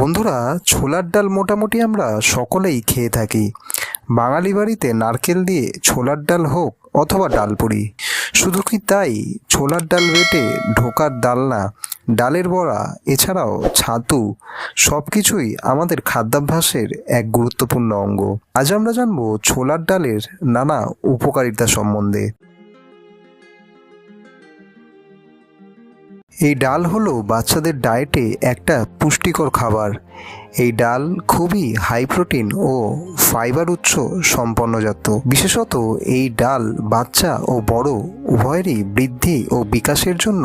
বন্ধুরা, ছোলার ডাল মোটামুটি আমরা সকলেই খেয়ে থাকি। বাঙালি বাড়িতে নারকেল দিয়ে ছোলার ডাল হোক অথবা ডালপুরি, শুধু কি তাই, ছোলার ডাল বেটে ঢোকার ডালনা, ডালের বড়া, এছাড়াও ছাতু সব কিছুই আমাদের খাদ্যাভ্যাসের এক গুরুত্বপূর্ণ অঙ্গ। আজ আমরা জানবো ছোলার ডালের নানা উপকারিতা সম্বন্ধে। এই ডাল হলো বাচ্চাদের ডায়েটে একটা পুষ্টিকর খাবার। এই ডাল খুবই হাই প্রোটিন ও ফাইবার উৎস সম্পন্নজাত। বিশেষত এই ডাল বাচ্চা ও বড় উভয়েরই বৃদ্ধি ও বিকাশের জন্য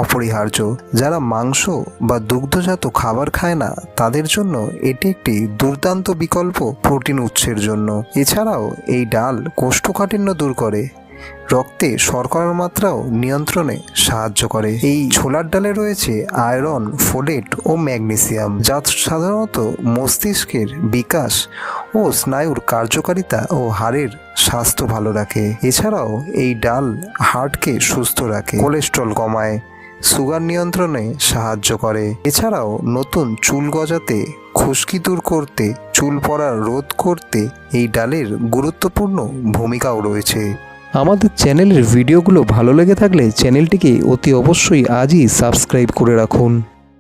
অপরিহার্য। যারা মাংস বা দুগ্ধজাত খাবার খায় না তাদের জন্য এটি একটি দুর্দান্ত বিকল্প প্রোটিন উৎসের জন্য। এছাড়াও এই ডাল কোষ্ঠকাঠিন্য দূর করে, রক্তে শর্করার মাত্রাও নিয়ন্ত্রণে সাহায্য করে। এই ছোলার ডালে রয়েছে আয়রন, ফোলেট ও ম্যাগনেসিয়াম, যা সাধারণত মস্তিষ্কের বিকাশ ও স্নায়ুর কার্যকারিতা ও হাড়ের স্বাস্থ্য ভালো রাখে। এছাড়াও এই ডাল হার্টকে সুস্থ রাখে, কোলেস্ট্রল কমায়, সুগার নিয়ন্ত্রণে সাহায্য করে। এছাড়াও নতুন চুল গজাতে, খুশকি দূর করতে, চুল পড়া রোধ করতে এই ডালের গুরুত্বপূর্ণ ভূমিকাও রয়েছে। আমাদের চ্যানেলের ভিডিওগুলো ভালো লেগে থাকলে চ্যানেলটিকে অতি অবশ্যই আজই সাবস্ক্রাইব করে রাখুন।